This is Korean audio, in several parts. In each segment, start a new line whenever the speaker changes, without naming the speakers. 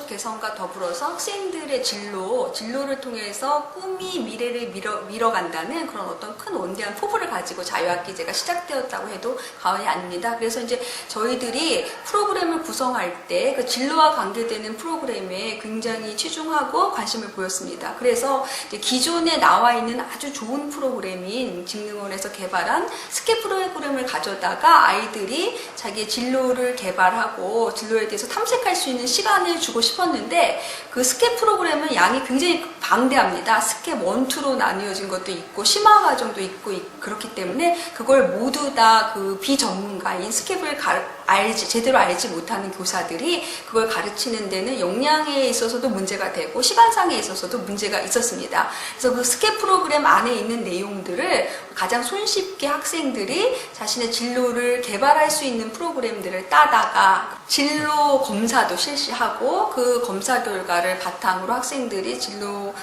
개선과 더불어서 학생들의 진로를 통해서 꿈이 미래를 밀어간다는 그런 어떤 큰 원대한 포부를 가지고 자유학기제가 시작되었다고 해도 과언이 아닙니다. 그래서 이제 저희들이 프로그램을 구성할 때 그 진로와 관계되는 프로그램에 굉장히 치중하고 관심을 보였습니다. 그래서 이제 기존에 나와 있는 아주 좋은 프로그램인 직능원에서 개발한 스케 프로그램을 가져다가 아이들이 자기의 진로를 개발하고 진로에 대해서 탐색할 수 있는 시간을 주고 싶었는데 그 스케 프로그램은 양이 굉장히 방대합니다. 스케 1, 2로 나뉘어진 것도 있고 심화 과정도 있고 그렇기 때문에 그걸 모두 다 그 비전문가인 스케를 제대로 알지 못하는 교사들이 그걸 가르치는 데는 역량에 있어서도 문제가 되고 시간상에 있어서도 문제가 있었습니다. 그래서 그 스케 프로그램 안에 있는 내용들을 가장 손쉽게 학생들이 자신의 진로를 개발할 수 있는 프로그램들을 따다가 진로 검사도 실시하고 그 검사 결과를 바탕으로 학생들이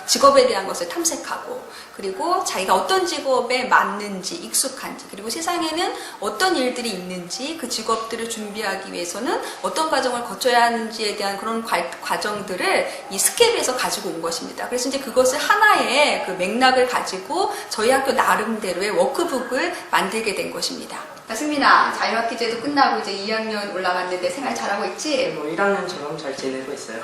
직업에 대한 것을 탐색하고 그리고 자기가 어떤 직업에 맞는지 익숙한지 그리고 세상에는 어떤 일들이 있는지 그 직업들을 준비하기 위해서는 어떤 과정을 거쳐야 하는지에 대한 그런 과정들을 이 스케일에서 가지고 온 것입니다. 그래서 이제 그것을 하나의 그 맥락을 가지고 저희 학교 나름대로의 워크북을 만들게 된 것입니다. 승민아, 자유학기제도 끝나고 이제 2학년 올라갔는데 생활 잘하고 있지?
뭐 1학년처럼 잘 지내고 있어요.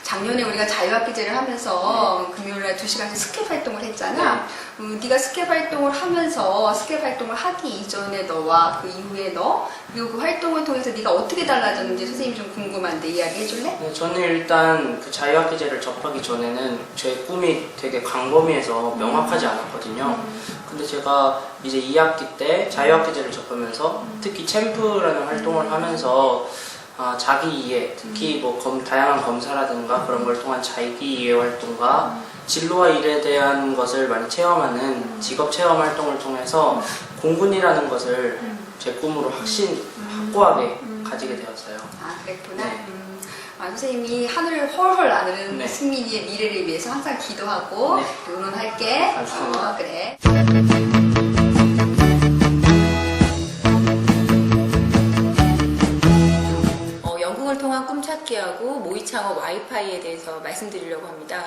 작년에 우리가 자유학기제를 하면서 금요일날 2시간씩 스케 활동을 했잖아. 네가 스케 활동을 하면서 스케 활동을 하기 이전에 너와 그 이후에 너 그리고 그 활동을 통해서 네가 어떻게 달라졌는지 선생님이 좀 궁금한데 이야기해 줄래?
네, 저는 일단 그 자유학기제를 접하기 전에는 제 꿈이 되게 광범위해서 명확하지 않았거든요. 근데 제가 이제 2학기 때 자유학기제를 접하면서 특히 챔프라는 활동을 하면서 자기 이해, 특히 뭐 다양한 검사라든가 그런 걸 통한 자기 이해 활동과 진로와 일에 대한 것을 많이 체험하는 직업 체험 활동을 통해서 공군이라는 것을 제 꿈으로 확고하게 가지게 되었어요.
아, 그랬구나.
네.
선생님이 하늘을 헐헐 나는
네.
승민이의 미래를 위해서 항상 기도하고
네.
응원할게.
감사합니다.
그래. 영국을 통한 꿈찾기하고 모의창업 와이파이에 대해서 말씀드리려고 합니다.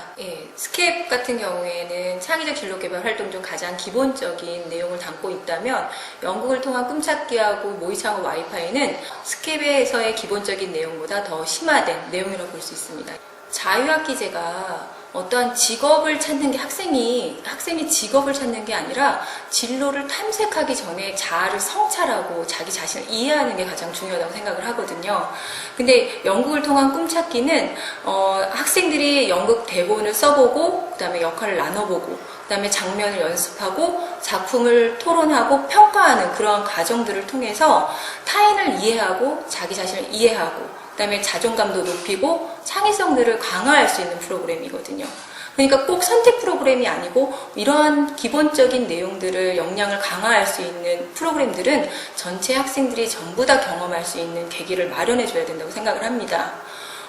스캡 같은 경우에는 창의적 진로개발 활동 중 가장 기본적인 내용을 담고 있다면 영국을 통한 꿈찾기하고 모의창업 와이파이는 스캡에서의 기본적인 내용보다 더 심화된 내용이라고 볼 수 있습니다. 자유학기제가 어떠한 직업을 찾는 게 학생이 직업을 찾는 게 아니라 진로를 탐색하기 전에 자아를 성찰하고 자기 자신을 이해하는 게 가장 중요하다고 생각을 하거든요. 근데 연극을 통한 꿈찾기는 학생들이 연극 대본을 써보고 그다음에 역할을 나눠보고 그다음에 장면을 연습하고 작품을 토론하고 평가하는 그런 과정들을 통해서 타인을 이해하고 자기 자신을 이해하고 그다음에 자존감도 높이고 창의성들을 강화할 수 있는 프로그램이거든요. 그러니까 꼭 선택 프로그램이 아니고 이러한 기본적인 내용들을 역량을 강화할 수 있는 프로그램들은 전체 학생들이 전부 다 경험할 수 있는 계기를 마련해 줘야 된다고 생각을 합니다.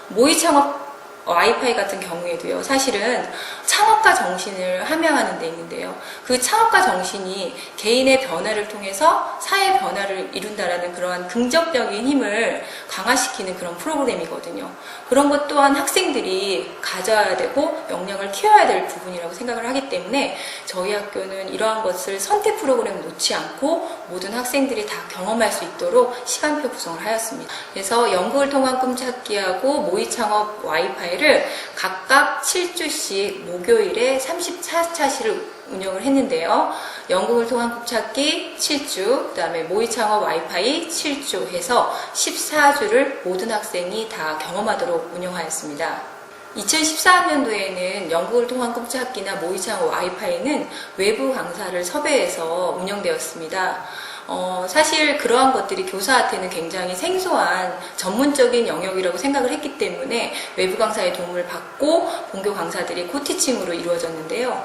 모의창업 와이파이 같은 경우에도요, 사실은 창업가 정신을 함양하는 데 있는데요. 그 창업가 정신이 개인의 변화를 통해서 사회 변화를 이룬다라는 그러한 긍정적인 힘을 강화시키는 그런 프로그램이거든요. 그런 것 또한 학생들이 가져야 되고 역량을 키워야 될 부분이라고 생각을 하기 때문에 저희 학교는 이러한 것을 선택 프로그램을 놓지 않고 모든 학생들이 다 경험할 수 있도록 시간표 구성을 하였습니다. 그래서 연극을 통한 꿈찾기하고 모의창업 와이파이를 각각 7주씩 목요일에 34차시를 운영을 했는데요. 연극을 통한 꿈찾기 7주, 그 다음에 모의창업 와이파이 7주 해서 14주를 모든 학생이 다 경험하도록 운영하였습니다. 2014년도에는 연극을 통한 꿈찾기나 모의창업 와이파이는 외부 강사를 섭외해서 운영되었습니다. 사실 그러한 것들이 교사한테는 굉장히 생소한 전문적인 영역이라고 생각을 했기 때문에 외부 강사의 도움을 받고 본교 강사들이 코티칭으로 이루어졌는데요.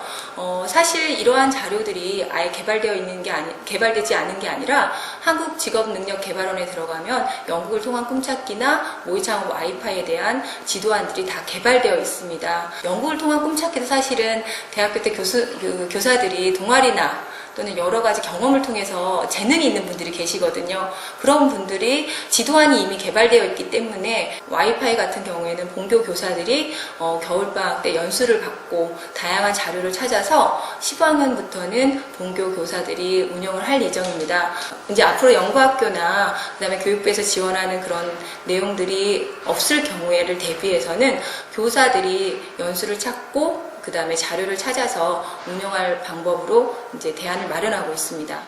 사실 이러한 자료들이 아예 개발되지 않은 게 아니라 한국직업능력개발원에 들어가면 연극을 통한 꿈찾기나 모의창업 와이파이에 대한 지도안들이 다 개발되어 있습니다. 연극을 통한 꿈찾기도 사실은 대학교 때 교사들이 동아리나 또는 여러 가지 경험을 통해서 재능이 있는 분들이 계시거든요. 그런 분들이 지도안이 이미 개발되어 있기 때문에 와이파이 같은 경우에는 본교 교사들이 겨울방학 때 연수를 받고 다양한 자료를 찾아서 15학년부터는 본교 교사들이 운영을 할 예정입니다. 이제 앞으로 연구학교나 그다음에 교육부에서 지원하는 그런 내용들이 없을 경우에를 대비해서는 교사들이 연수를 찾고 그 다음에 자료를 찾아서 운영할 방법으로 이제 대안을 마련하고 있습니다.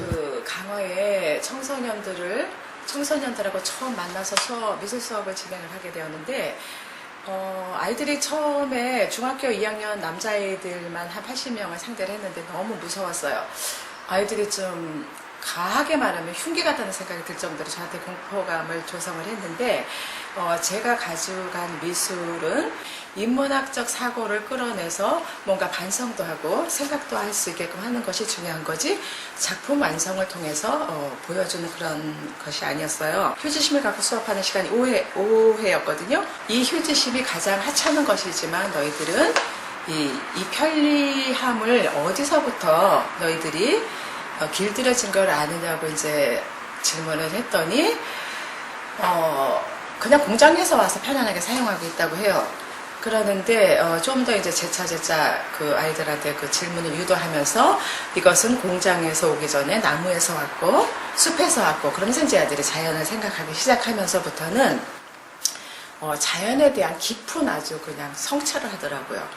그 강화에 청소년들하고 처음 만나서 미술 수업을 진행을 하게 되었는데, 아이들이 처음에 중학교 2학년 남자아이들만 한 80명을 상대를 했는데 너무 무서웠어요. 아이들이 좀 가하게 말하면 흉기 같다는 생각이 들 정도로 저한테 공포감을 조성을 했는데, 제가 가져간 미술은 인문학적 사고를 끌어내서 뭔가 반성도 하고 생각도 할 수 있게끔 하는 것이 중요한 거지, 작품 완성을 통해서 보여주는 그런 것이 아니었어요. 휴지심을 갖고 수업하는 시간이 5회였거든요. 이 휴지심이 가장 하찮은 것이지만 너희들은 이 편리함을 어디서부터 너희들이 길들여진 걸 아느냐고 이제 질문을 했더니, 그냥 공장에서 와서 편안하게 사용하고 있다고 해요. 그러는데, 좀 더 이제 재차 그 아이들한테 그 질문을 유도하면서 이것은 공장에서 오기 전에 나무에서 왔고, 숲에서 왔고, 그러면서 이제 아이들이 자연을 생각하기 시작하면서부터는, 자연에 대한 깊은 아주 그냥 성찰을 하더라고요.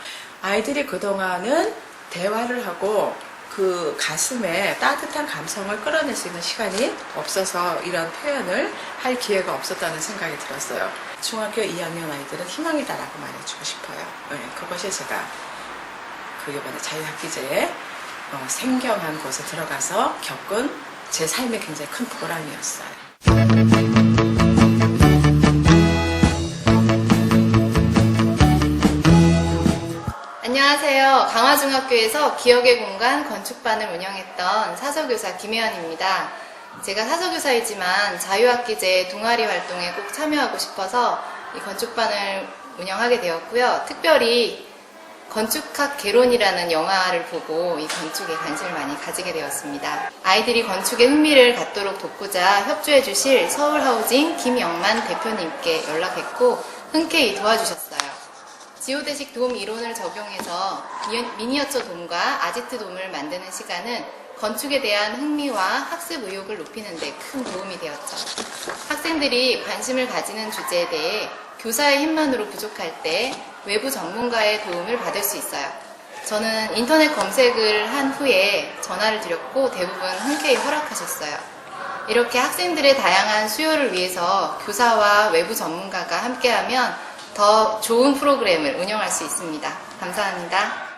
아이들이 그동안은 대화를 하고, 그 가슴에 따뜻한 감성을 끌어낼 수 있는 시간이 없어서 이런 표현을 할 기회가 없었다는 생각이 들었어요. 중학교 2학년 아이들은 희망이다라고 말해주고 싶어요. 네, 그것이 제가 이번에 자유학기제에 생경한 곳에 들어가서 겪은 제 삶의 굉장히 큰 보람이었어요.
안녕하세요. 강화중학교에서 기억의 공간 건축반을 운영했던 사서교사 김혜연입니다. 제가 사서교사이지만 자유학기제 동아리 활동에 꼭 참여하고 싶어서 이 건축반을 운영하게 되었고요. 특별히 건축학 개론이라는 영화를 보고 이 건축에 관심을 많이 가지게 되었습니다. 아이들이 건축에 흥미를 갖도록 돕고자 협조해 주실 서울하우징 김영만 대표님께 연락했고 흔쾌히 도와주셨어요. 지오대식 돔 이론을 적용해서 미니어처 돔과 아지트 돔을 만드는 시간은 건축에 대한 흥미와 학습 의욕을 높이는 데 큰 도움이 되었죠. 학생들이 관심을 가지는 주제에 대해 교사의 힘만으로 부족할 때 외부 전문가의 도움을 받을 수 있어요. 저는 인터넷 검색을 한 후에 전화를 드렸고 대부분 흔쾌히 허락하셨어요. 이렇게 학생들의 다양한 수요를 위해서 교사와 외부 전문가가 함께하면 더 좋은 프로그램을 운영할 수 있습니다. 감사합니다.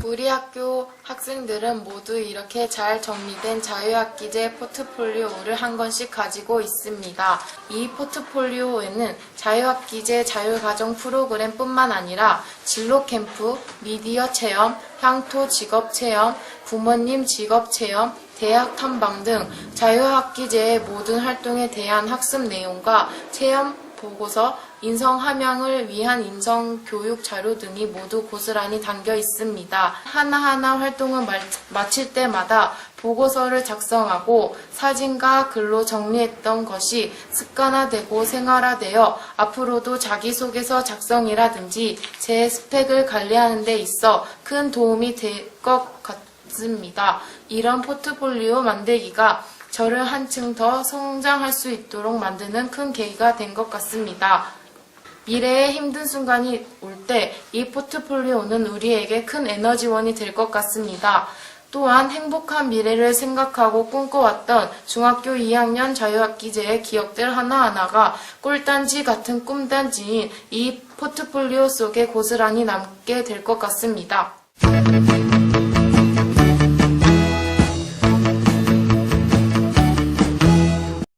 우리 학교 학생들은 모두 이렇게 잘 정리된 자유학기제 포트폴리오를 한 권씩 가지고 있습니다. 이 포트폴리오에는 자유학기제 자유가정 프로그램뿐만 아니라 진로 캠프, 미디어 체험, 향토 직업 체험, 부모님 직업 체험, 대학 탐방 등 자유학기제의 모든 활동에 대한 학습 내용과 체험 보고서, 인성 함양을 위한 인성 교육 자료 등이 모두 고스란히 담겨 있습니다. 하나하나 활동을 마칠 때마다 보고서를 작성하고 사진과 글로 정리했던 것이 습관화되고 생활화되어 앞으로도 자기소개서 작성이라든지 제 스펙을 관리하는 데 있어 큰 도움이 될 것 같습니다. 이런 포트폴리오 만들기가 저를 한층 더 성장할 수 있도록 만드는 큰 계기가 된 것 같습니다. 미래에 힘든 순간이 올 때 이 포트폴리오는 우리에게 큰 에너지원이 될 것 같습니다. 또한 행복한 미래를 생각하고 꿈꿔왔던 중학교 2학년 자유학기제의 기억들 하나하나가 꿀단지 같은 꿈단지인 이 포트폴리오 속에 고스란히 남게 될 것 같습니다.